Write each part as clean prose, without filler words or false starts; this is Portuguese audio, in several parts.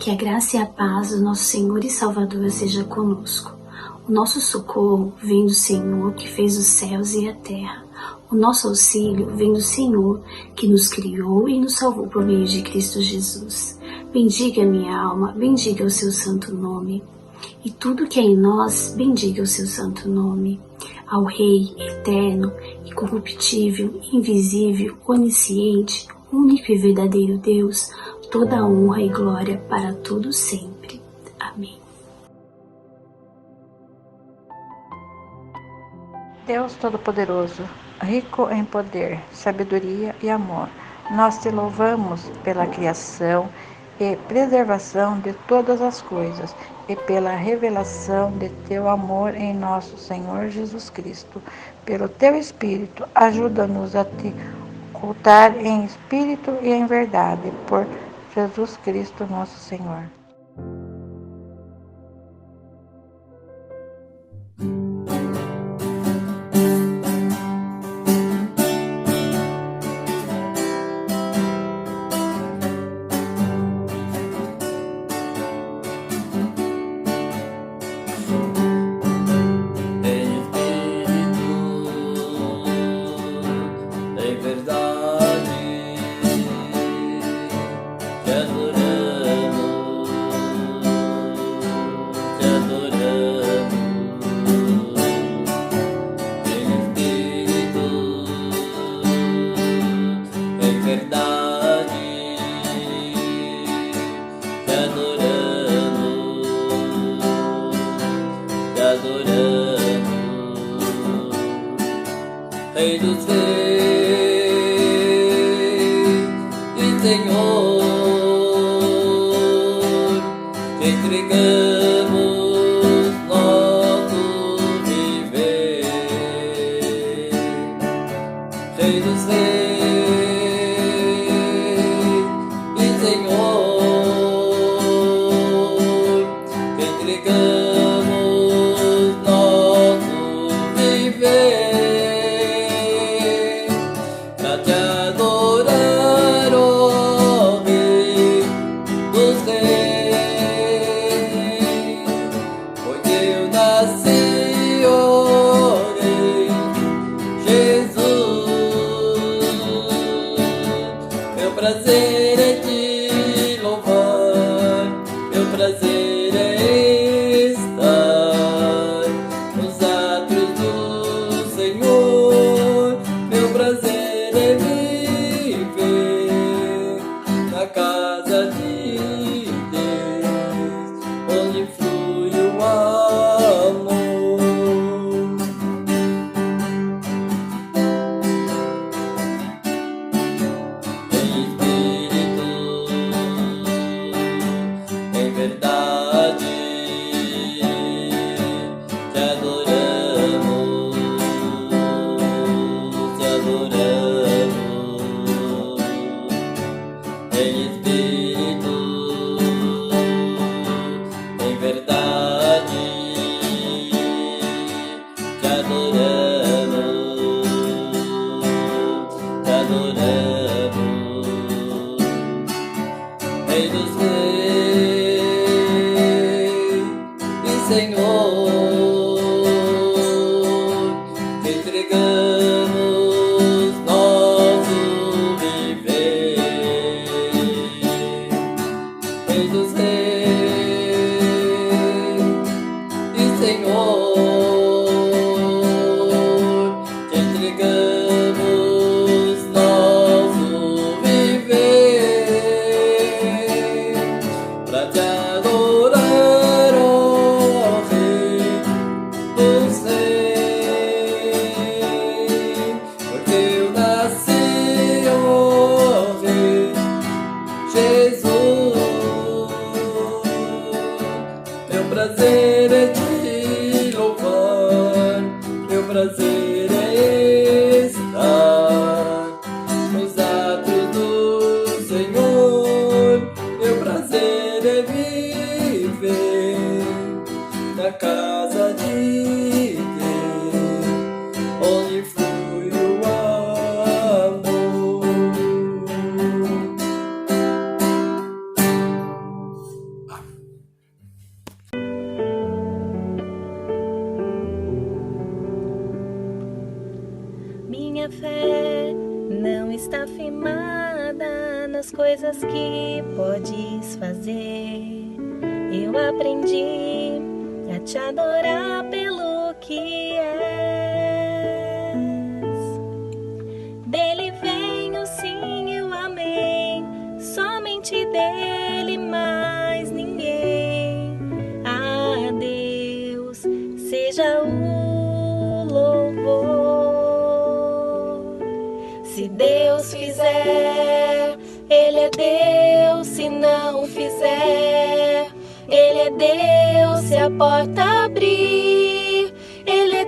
Que a graça e a paz do nosso Senhor e Salvador seja conosco. O nosso socorro vem do Senhor que fez os céus e a terra. O nosso auxílio vem do Senhor que nos criou e nos salvou por meio de Cristo Jesus. Bendiga a minha alma, bendiga o seu santo nome. E tudo que é em nós, bendiga o seu santo nome. Ao Rei eterno, incorruptível, invisível, onisciente, único e verdadeiro Deus, toda a honra e glória para todo sempre. Amém. Deus Todo-Poderoso, rico em poder, sabedoria e amor, nós te louvamos pela criação e preservação de todas as coisas e pela revelação de teu amor em nosso Senhor Jesus Cristo. Pelo teu Espírito, ajuda-nos a te cultuar em espírito e em verdade, por Jesus Cristo nosso Senhor. Rei dos reis e Senhor, te entregamos nosso viver. Rei dos reis e Senhor, te entregamos nosso viver. Prazer é te louvar, meu prazer é estar nos átrios do Senhor, meu prazer é viver na casa de Deus, onde flui o amor. Minha fé não está firmada nas coisas que podes fazer. Eu aprendi a te adorar pelo que és. Dele vem o sim e o amém, somente dele, mais ninguém. A Deus seja o louvor. Se Deus fizer, Ele é Deus. Se não fizer, Ele é Deus. Se a porta abrir, Ele é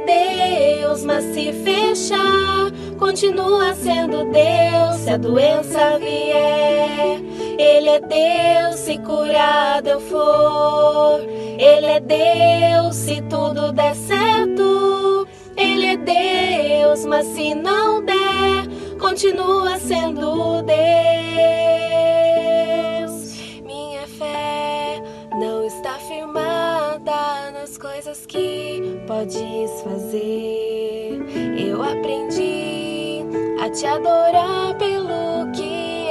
Deus. Mas se fechar, continua sendo Deus. Se a doença vier, Ele é Deus. Se curado eu for, Ele é Deus. Se tudo der certo, Ele é Deus. Mas se não der, continua sendo Deus. Minha fé não está firmada nas coisas que podes fazer. Eu aprendi a te adorar pelo que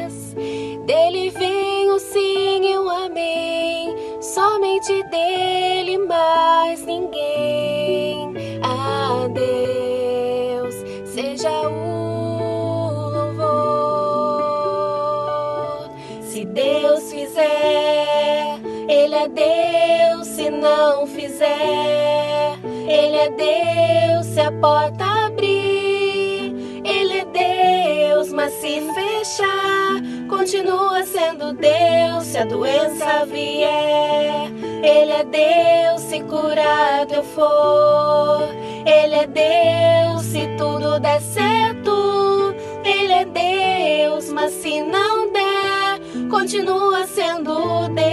és. Dele vem o sim e o amém, somente dele, mais ninguém. A Deus seja o louvor. Se Deus fizer, Ele é Deus. Se não fizer, Ele é Deus. Se a porta abrir, Ele é Deus. Mas se fechar, continua sendo Deus. Se a doença vier, Ele é Deus. Se curado eu for, Ele é Deus. Se tudo der certo, Ele é Deus. Mas se não der, continua sendo Deus.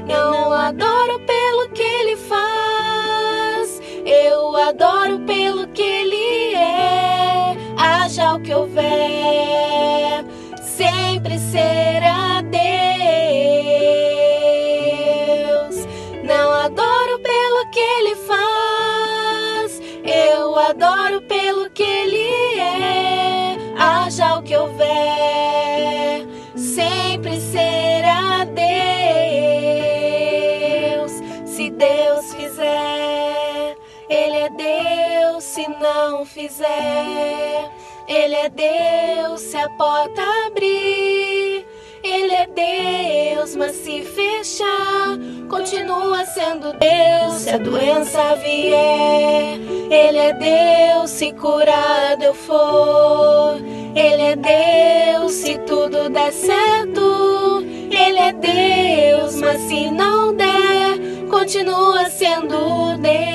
Não adoro pelo que Ele faz, eu adoro pelo que Ele é. Haja o que houver, sempre será Deus. Não adoro pelo que Ele faz, eu adoro pelo que Ele é. Haja o que houver, sempre será Deus. Se Deus fizer, Ele é Deus. Se não fizer, Ele é Deus. Se a porta abrir, Ele é Deus. Mas se fechar, continua sendo Deus. Se a doença vier, Ele é Deus. Se curado eu for, Ele é Deus. Se tudo der certo, Ele é Deus. Mas se não der, continua sendo Deus.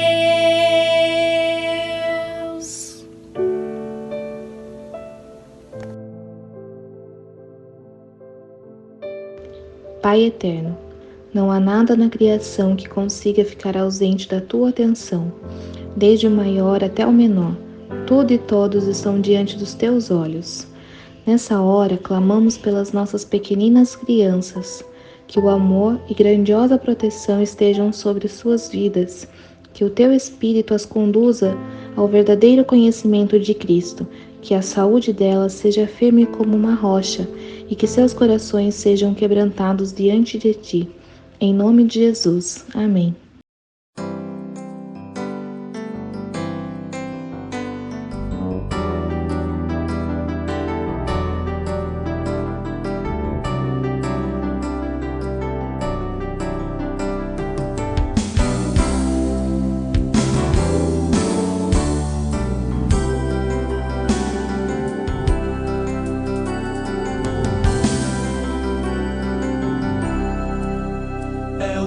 Pai eterno, não há nada na criação que consiga ficar ausente da tua atenção, desde o maior até o menor. Tudo e todos estão diante dos teus olhos. Nessa hora, clamamos pelas nossas pequeninas crianças, que o amor e grandiosa proteção estejam sobre suas vidas, que o teu Espírito as conduza ao verdadeiro conhecimento de Cristo, que a saúde delas seja firme como uma rocha e que seus corações sejam quebrantados diante de ti. Em nome de Jesus. Amém.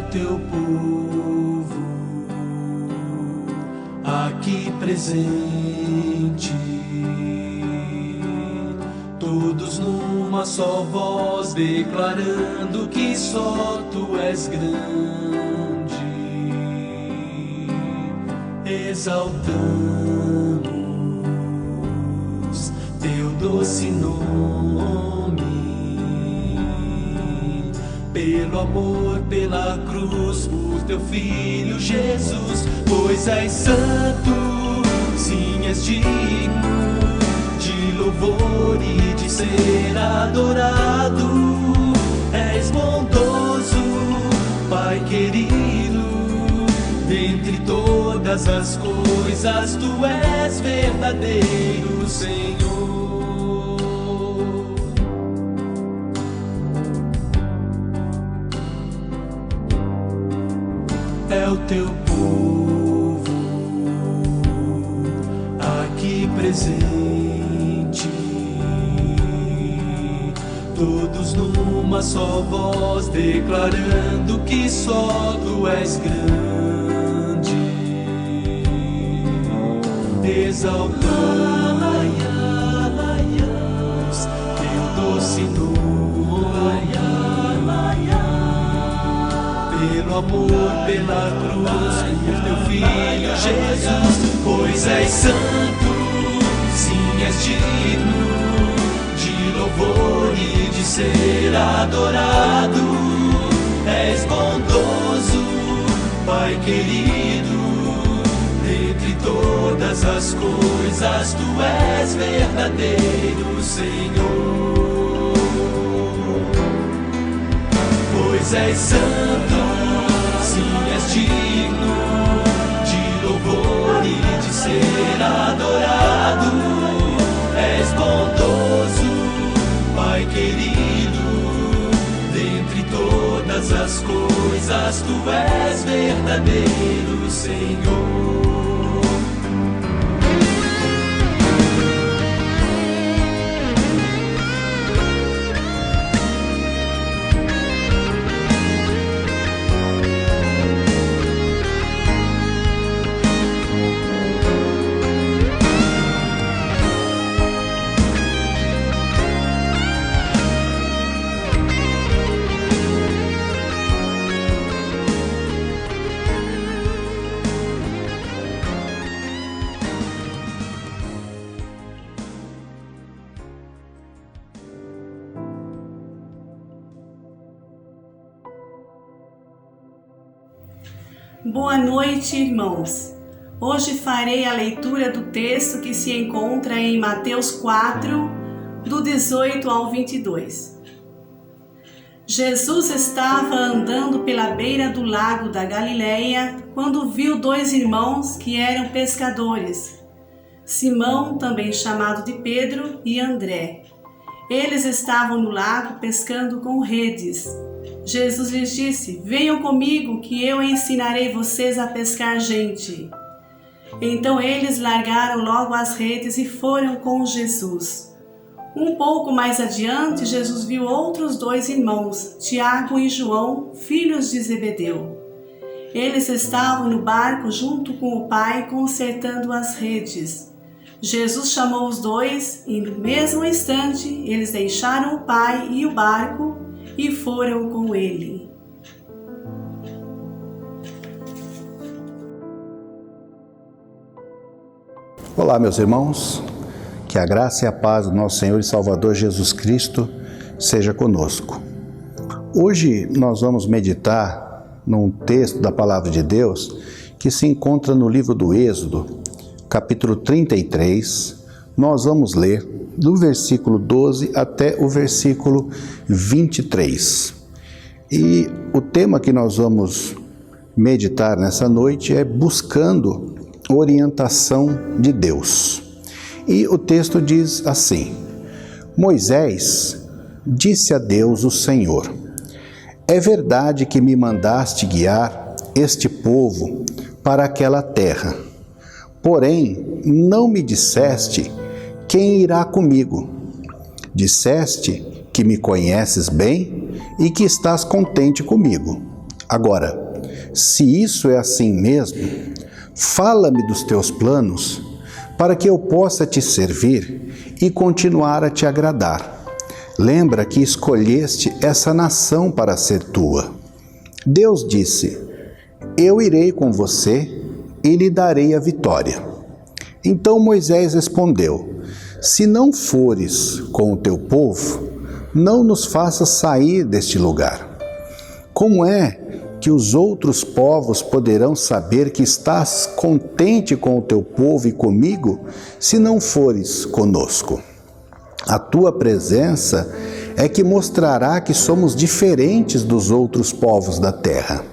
Teu povo aqui presente, todos numa só voz declarando que só Tu és grande, exaltamos Teu doce nome. pelo amor, pela cruz, por teu Filho Jesus. Pois és santo, sim, és digno de louvor e de ser adorado. És bondoso, Pai querido, dentre todas as coisas tu és verdadeiro Senhor. É o teu povo aqui presente, todos numa só voz, declarando que só tu és grande, exaltamos teu doce nome. Pelo amor, pela cruz, por teu Filho Jesus. Pois és santo, sim, és digno de louvor e de ser adorado. És bondoso, Pai querido, dentre todas as coisas tu és verdadeiro Senhor. Pois és santo, sim, és digno de louvor e de ser adorado. És bondoso, Pai querido, dentre todas as coisas tu és verdadeiro Senhor. Boa noite, irmãos. Hoje farei a leitura do texto que se encontra em Mateus 4, do 18 ao 22. Jesus estava andando pela beira do lago da Galileia quando viu dois irmãos que eram pescadores, Simão, também chamado de Pedro, e André. Eles estavam no lago pescando com redes. Jesus lhes disse: venham comigo que eu ensinarei vocês a pescar gente. Então eles largaram logo as redes e foram com Jesus. Um pouco mais adiante, Jesus viu outros dois irmãos, Tiago e João, filhos de Zebedeu. Eles estavam no barco junto com o pai, consertando as redes. Jesus chamou os dois e no mesmo instante eles deixaram o pai e o barco e foram com ele. Olá, meus irmãos, que a graça e a paz do nosso Senhor e Salvador Jesus Cristo seja conosco. Hoje nós vamos meditar num texto da Palavra de Deus que se encontra no livro do Êxodo, capítulo 33. Nós vamos ler do versículo 12 até o versículo 23. E o tema que nós vamos meditar nessa noite é buscando orientação de Deus. E o texto diz assim: Moisés disse a Deus o Senhor: é verdade que me mandaste guiar este povo para aquela terra, porém não me disseste quem irá comigo. Disseste que me conheces bem e que estás contente comigo. Agora, se isso é assim mesmo, fala-me dos teus planos, para que eu possa te servir e continuar a te agradar. Lembra que escolheste essa nação para ser tua. Deus disse: eu irei com você e lhe darei a vitória. Então Moisés respondeu: se não fores com o teu povo, não nos faças sair deste lugar. Como é que os outros povos poderão saber que estás contente com o teu povo e comigo, se não fores conosco? A tua presença é que mostrará que somos diferentes dos outros povos da terra.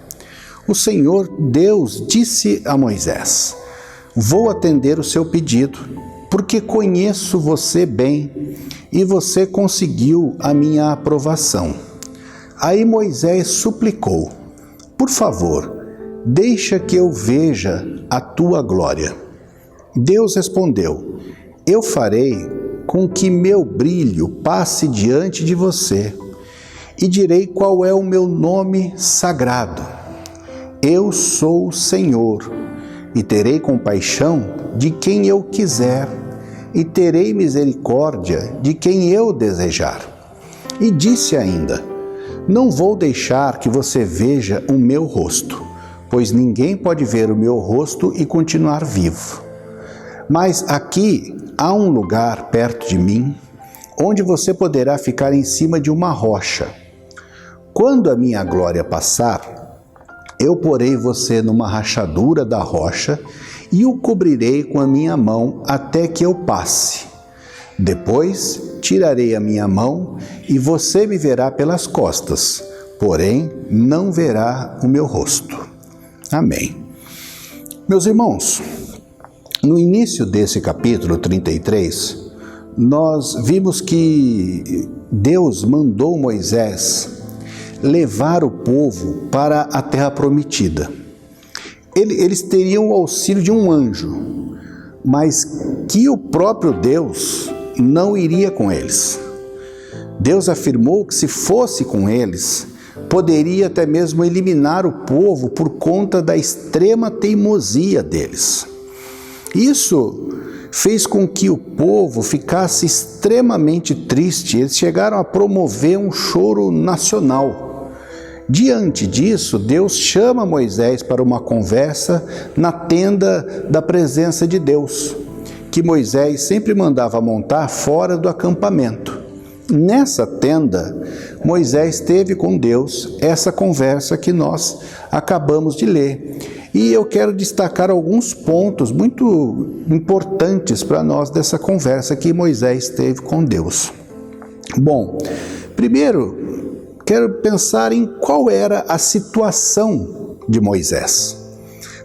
O Senhor Deus disse a Moisés: vou atender o seu pedido, porque conheço você bem e você conseguiu a minha aprovação. Aí Moisés suplicou: por favor, deixa que eu veja a tua glória. Deus respondeu: eu farei com que meu brilho passe diante de você e direi qual é o meu nome sagrado. Eu sou o Senhor e terei compaixão de quem eu quiser e terei misericórdia de quem eu desejar. E disse ainda: não vou deixar que você veja o meu rosto, pois ninguém pode ver o meu rosto e continuar vivo. Mas aqui há um lugar perto de mim, onde você poderá ficar em cima de uma rocha. Quando a minha glória passar, eu porei você numa rachadura da rocha e o cobrirei com a minha mão até que eu passe. Depois tirarei a minha mão e você me verá pelas costas, porém não verá o meu rosto. Amém. Meus irmãos, no início desse capítulo 33, nós vimos que Deus mandou Moisés levar o povo para a terra prometida. Eles teriam o auxílio de um anjo, mas que o próprio Deus não iria com eles. Deus afirmou que se fosse com eles, poderia até mesmo eliminar o povo por conta da extrema teimosia deles. Isso fez com que o povo ficasse extremamente triste. Eles chegaram a promover um choro nacional. Diante disso, Deus chama Moisés para uma conversa na tenda da presença de Deus, que Moisés sempre mandava montar fora do acampamento. Nessa tenda, Moisés teve com Deus essa conversa que nós acabamos de ler. E eu quero destacar alguns pontos muito importantes para nós dessa conversa que Moisés teve com Deus. Bom, primeiro, quero pensar em qual era a situação de Moisés.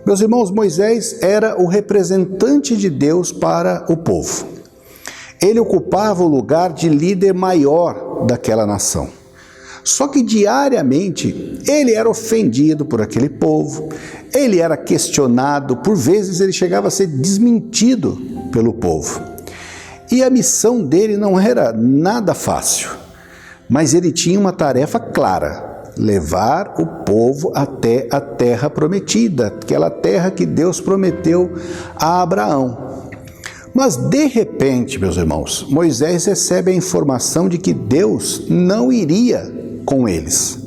Meus irmãos, Moisés era o representante de Deus para o povo. Ele ocupava o lugar de líder maior daquela nação. Só que diariamente ele era ofendido por aquele povo, ele era questionado, por vezes ele chegava a ser desmentido pelo povo. E a missão dele não era nada fácil, mas ele tinha uma tarefa clara: levar o povo até a terra prometida, aquela terra que Deus prometeu a Abraão. Mas de repente, meus irmãos, Moisés recebe a informação de que Deus não iria com eles.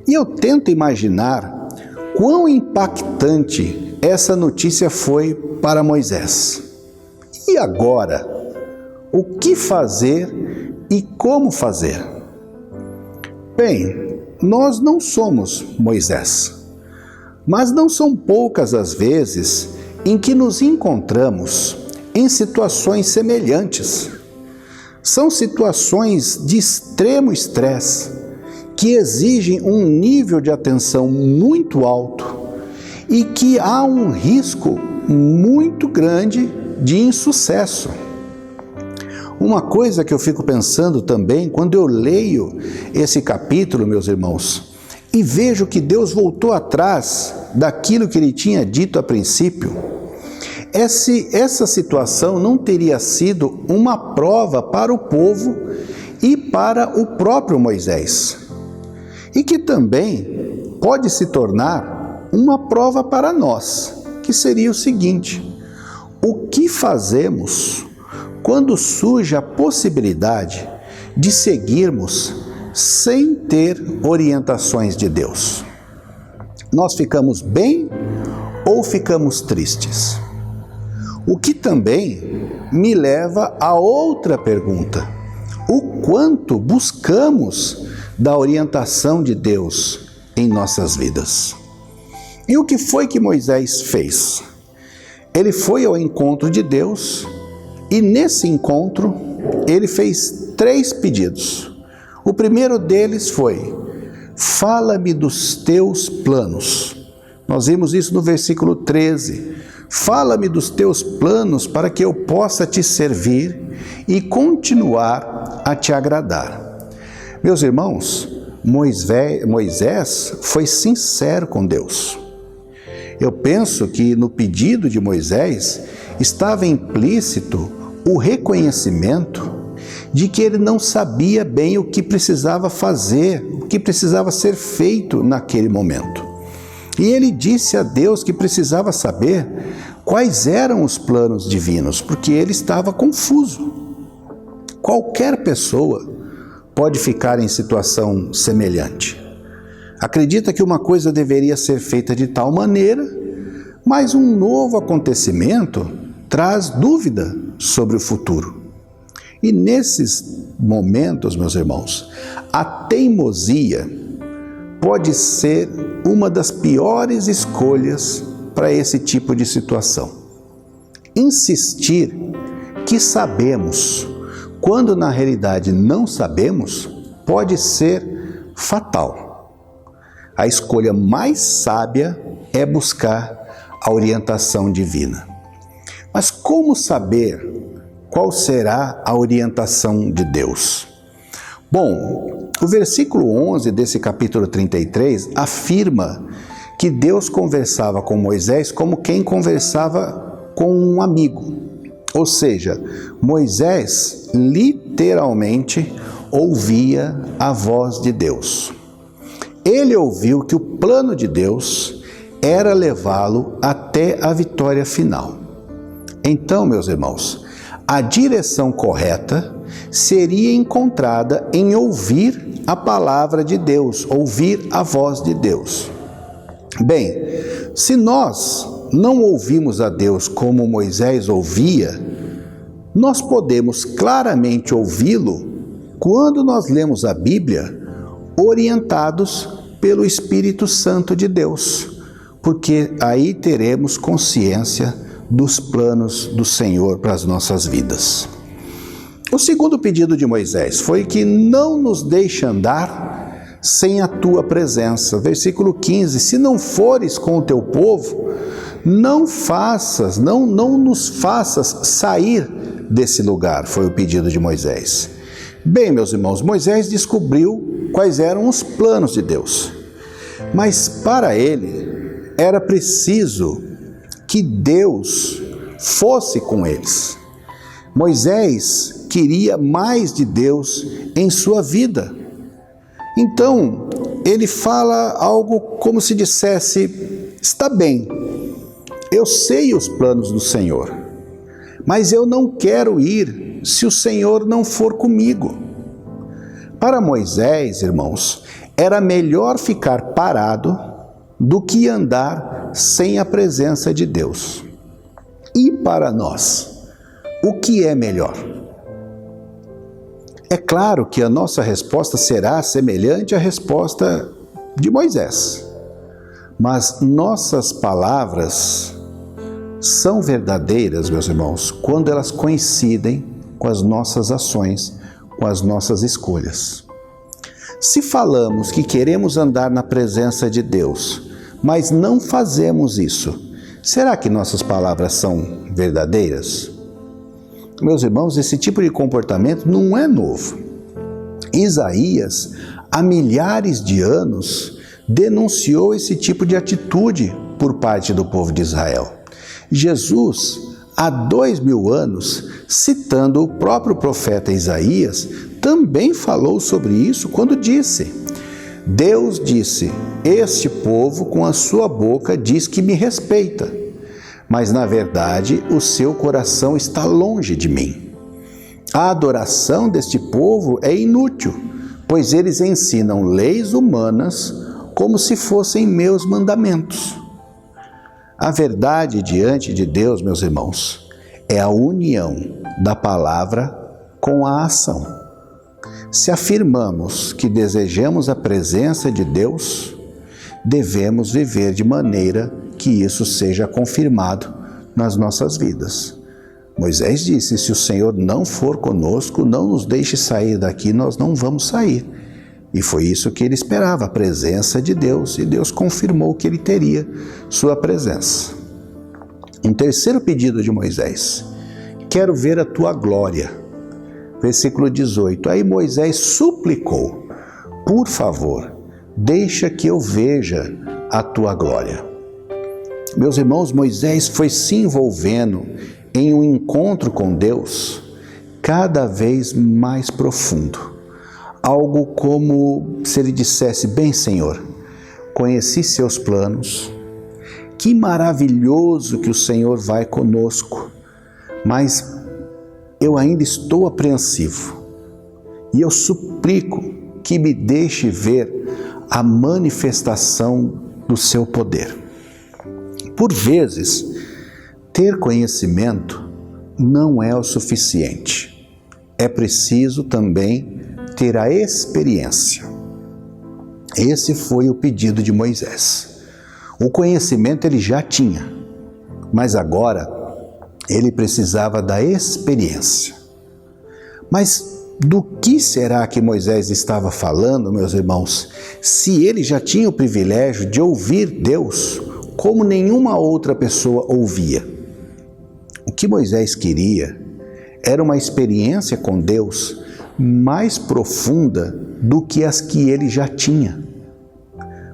E eu tento imaginar quão impactante essa notícia foi para Moisés. E agora? O que fazer e como fazer? Bem, nós não somos Moisés, mas não são poucas as vezes em que nos encontramos em situações semelhantes. São situações de extremo estresse, que exigem um nível de atenção muito alto e que há um risco muito grande de insucesso. Uma coisa que eu fico pensando também, quando eu leio esse capítulo, meus irmãos, e vejo que Deus voltou atrás daquilo que ele tinha dito a princípio, essa situação não teria sido uma prova para o povo e para o próprio Moisés, e que também pode se tornar uma prova para nós, que seria o seguinte: o que fazemos quando surge a possibilidade de seguirmos sem ter orientações de Deus? Nós ficamos bem ou ficamos tristes? O que também me leva a outra pergunta: o quanto buscamos da orientação de Deus em nossas vidas. E o que foi que Moisés fez? Ele foi ao encontro de Deus e nesse encontro ele fez 3 pedidos. O primeiro deles foi: fala-me dos teus planos. Nós vimos isso no versículo 13. Fala-me dos teus planos para que eu possa te servir e continuar a te agradar. Meus irmãos, Moisés foi sincero com Deus. Eu penso que no pedido de Moisés estava implícito o reconhecimento de que ele não sabia bem o que precisava fazer, o que precisava ser feito naquele momento. E ele disse a Deus que precisava saber quais eram os planos divinos, porque ele estava confuso. Qualquer pessoa pode ficar em situação semelhante. Acredita que uma coisa deveria ser feita de tal maneira, mas um novo acontecimento traz dúvida sobre o futuro. E nesses momentos, meus irmãos, a teimosia pode ser uma das piores escolhas para esse tipo de situação. Insistir que sabemos, quando na realidade não sabemos, pode ser fatal. A escolha mais sábia é buscar a orientação divina. Mas como saber qual será a orientação de Deus? Bom, o versículo 11 desse capítulo 33 afirma que Deus conversava com Moisés como quem conversava com um amigo. Ou seja, Moisés literalmente ouvia a voz de Deus. Ele ouviu que o plano de Deus era levá-lo até a vitória final. Então, meus irmãos, a direção correta seria encontrada em ouvir a palavra de Deus, ouvir a voz de Deus. Bem, se nós não ouvimos a Deus como Moisés ouvia, nós podemos claramente ouvi-lo quando nós lemos a Bíblia orientados pelo Espírito Santo de Deus, porque aí teremos consciência dos planos do Senhor para as nossas vidas. O segundo pedido de Moisés foi que não nos deixe andar sem a tua presença. Versículo 15: se não fores com o teu povo, não nos faças sair desse lugar, foi o pedido de Moisés. Bem, meus irmãos, Moisés descobriu quais eram os planos de Deus, mas para ele era preciso que Deus fosse com eles. Moisés queria mais de Deus em sua vida. Então, ele fala algo como se dissesse: está bem, eu sei os planos do Senhor, mas eu não quero ir se o Senhor não for comigo. Para Moisés, irmãos, era melhor ficar parado do que andar sem a presença de Deus. E para nós, o que é melhor? É claro que a nossa resposta será semelhante à resposta de Moisés, mas nossas palavras são verdadeiras, meus irmãos, quando elas coincidem com as nossas ações, com as nossas escolhas. Se falamos que queremos andar na presença de Deus, mas não fazemos isso, será que nossas palavras são verdadeiras? Meus irmãos, esse tipo de comportamento não é novo. Isaías, há milhares de anos, denunciou esse tipo de atitude por parte do povo de Israel. Jesus, há 2000 anos, citando o próprio profeta Isaías, também falou sobre isso quando disse: Deus disse, este povo com a sua boca diz que me respeita, mas na verdade o seu coração está longe de mim. A adoração deste povo é inútil, pois eles ensinam leis humanas como se fossem meus mandamentos. A verdade diante de Deus, meus irmãos, é a união da palavra com a ação. Se afirmamos que desejamos a presença de Deus, devemos viver de maneira que isso seja confirmado nas nossas vidas. Moisés disse: se o Senhor não for conosco, não nos deixe sair daqui, nós não vamos sair. E foi isso que ele esperava, a presença de Deus, e Deus confirmou que ele teria sua presença. Um terceiro pedido de Moisés: quero ver a tua glória. Versículo 18, aí Moisés suplicou: por favor, deixa que eu veja a tua glória. Meus irmãos, Moisés foi se envolvendo em um encontro com Deus cada vez mais profundo. Algo como se ele dissesse: bem, Senhor, conheci seus planos, que maravilhoso que o Senhor vai conosco, mas eu ainda estou apreensivo e eu suplico que me deixe ver a manifestação do seu poder. Por vezes, ter conhecimento não é o suficiente. É preciso também ter a experiência. Esse foi o pedido de Moisés. O conhecimento ele já tinha, mas agora ele precisava da experiência. Mas do que será que Moisés estava falando, meus irmãos, se ele já tinha o privilégio de ouvir Deus como nenhuma outra pessoa ouvia? O que Moisés queria era uma experiência com Deus mais profunda do que as que ele já tinha.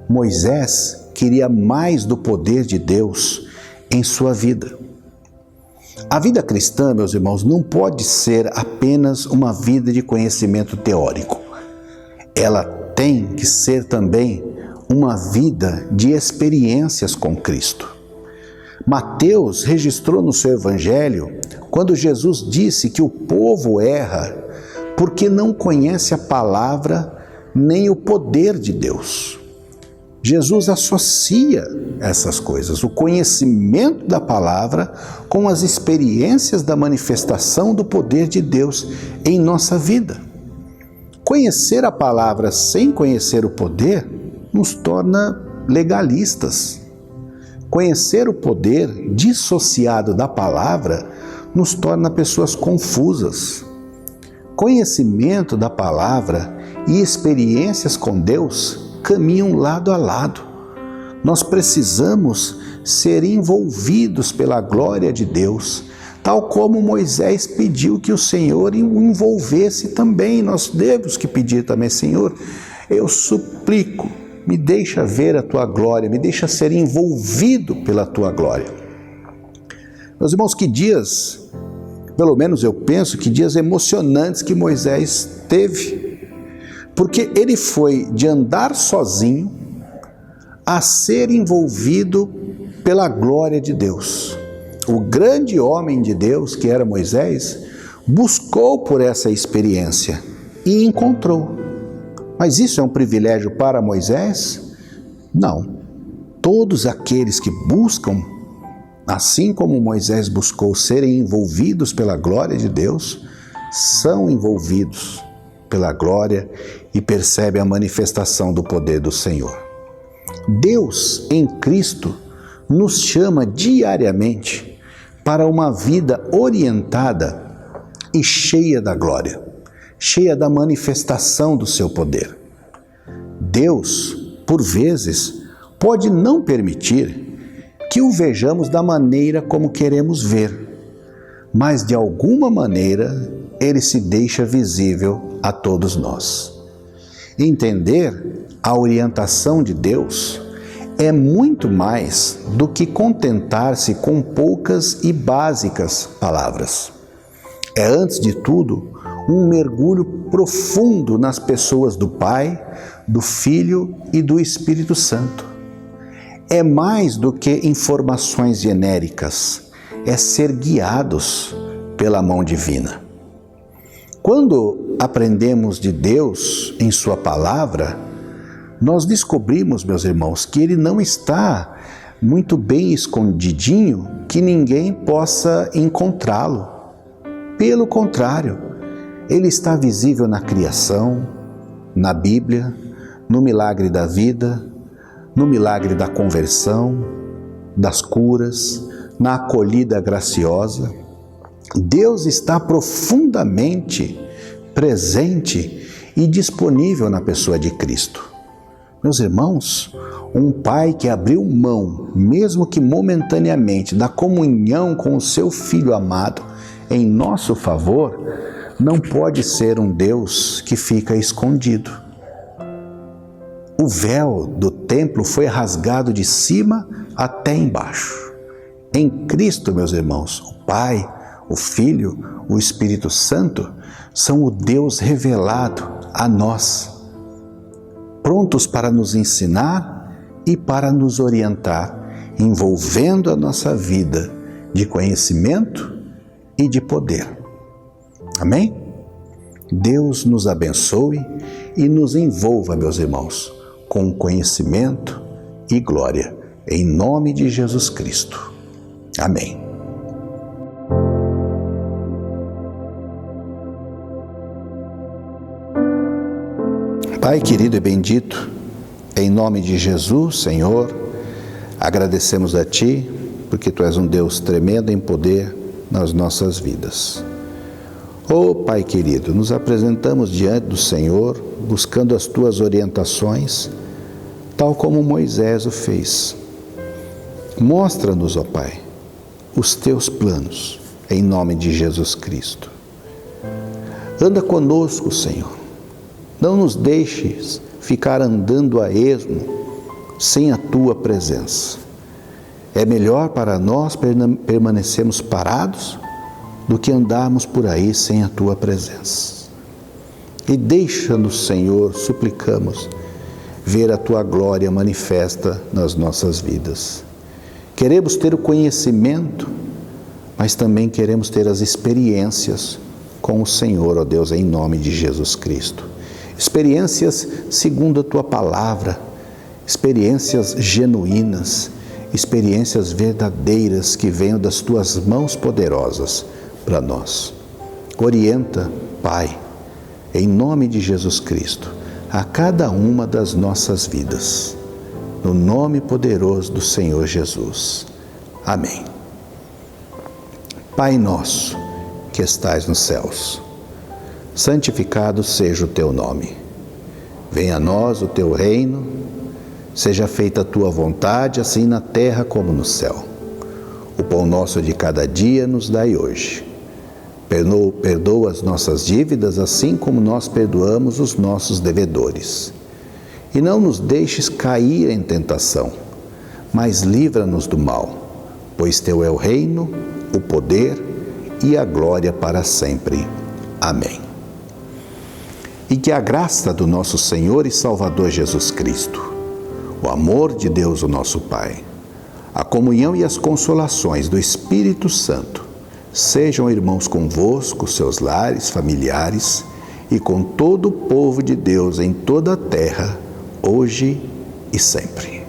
Moisés queria mais do poder de Deus em sua vida. A vida cristã, meus irmãos, não pode ser apenas uma vida de conhecimento teórico. Ela tem que ser também uma vida de experiências com Cristo. Mateus registrou no seu evangelho quando Jesus disse que o povo erra porque não conhece a palavra nem o poder de Deus. Jesus associa essas coisas, o conhecimento da palavra com as experiências da manifestação do poder de Deus em nossa vida. Conhecer a palavra sem conhecer o poder nos torna legalistas. Conhecer o poder dissociado da palavra nos torna pessoas confusas. Conhecimento da palavra e experiências com Deus caminham lado a lado. Nós precisamos ser envolvidos pela glória de Deus, tal como Moisés pediu que o Senhor o envolvesse também. Nós temos que pedir também: Senhor, eu suplico, me deixa ver a tua glória, me deixa ser envolvido pela tua glória. Meus irmãos, que dias, pelo menos eu penso, que dias emocionantes que Moisés teve, porque ele foi de andar sozinho a ser envolvido pela glória de Deus. O grande homem de Deus, que era Moisés, buscou por essa experiência e encontrou. Mas isso é um privilégio para Moisés? Não. Todos aqueles que buscam, assim como Moisés buscou serem envolvidos pela glória de Deus, são envolvidos pela glória e percebem a manifestação do poder do Senhor. Deus, em Cristo, nos chama diariamente para uma vida orientada e cheia da glória, cheia da manifestação do seu poder. Deus, por vezes, pode não permitir que o vejamos da maneira como queremos ver, mas de alguma maneira ele se deixa visível a todos nós. Entender a orientação de Deus é muito mais do que contentar-se com poucas e básicas palavras. É, antes de tudo, um mergulho profundo nas pessoas do Pai, do Filho e do Espírito Santo. É mais do que informações genéricas, é ser guiados pela mão divina. Quando aprendemos de Deus em sua palavra, nós descobrimos, meus irmãos, que Ele não está muito bem escondidinho que ninguém possa encontrá-lo. Pelo contrário, Ele está visível na criação, na Bíblia, no milagre da vida, no milagre da conversão, das curas, na acolhida graciosa. Deus está profundamente presente e disponível na pessoa de Cristo. Meus irmãos, um pai que abriu mão, mesmo que momentaneamente, da comunhão com o seu filho amado em nosso favor, não pode ser um Deus que fica escondido. O véu do templo foi rasgado de cima até embaixo. Em Cristo, meus irmãos, o Pai, o Filho, o Espírito Santo são o Deus revelado a nós, prontos para nos ensinar e para nos orientar, envolvendo a nossa vida de conhecimento e de poder. Amém? Deus nos abençoe e nos envolva, meus irmãos, com conhecimento e glória, em nome de Jesus Cristo. Amém. Pai querido e bendito, em nome de Jesus, Senhor, agradecemos a Ti, porque Tu és um Deus tremendo em poder nas nossas vidas. Pai querido, nos apresentamos diante do Senhor, buscando as Tuas orientações, tal como Moisés o fez. Mostra-nos, Pai, os Teus planos, em nome de Jesus Cristo. Anda conosco, Senhor. Não nos deixes ficar andando a esmo sem a Tua presença. É melhor para nós permanecermos parados do que andarmos por aí sem a Tua presença. E deixa-nos, Senhor, suplicamos, ver a Tua glória manifesta nas nossas vidas. Queremos ter o conhecimento, mas também queremos ter as experiências com o Senhor, ó Deus, em nome de Jesus Cristo. Experiências segundo a Tua palavra, experiências genuínas, experiências verdadeiras que venham das Tuas mãos poderosas para nós. Orienta, Pai, em nome de Jesus Cristo, a cada uma das nossas vidas, no nome poderoso do Senhor Jesus. Amém. Pai nosso, que estais nos céus, santificado seja o Teu nome. Venha a nós o Teu reino, seja feita a Tua vontade, assim na terra como no céu. O pão nosso de cada dia nos dai hoje. Perdoa as nossas dívidas, assim como nós perdoamos os nossos devedores. E não nos deixes cair em tentação, mas livra-nos do mal, pois Teu é o reino, o poder e a glória para sempre. Amém. E que a graça do nosso Senhor e Salvador Jesus Cristo, o amor de Deus, o nosso Pai, a comunhão e as consolações do Espírito Santo sejam, irmãos, convosco, seus lares, familiares e com todo o povo de Deus em toda a terra, hoje e sempre.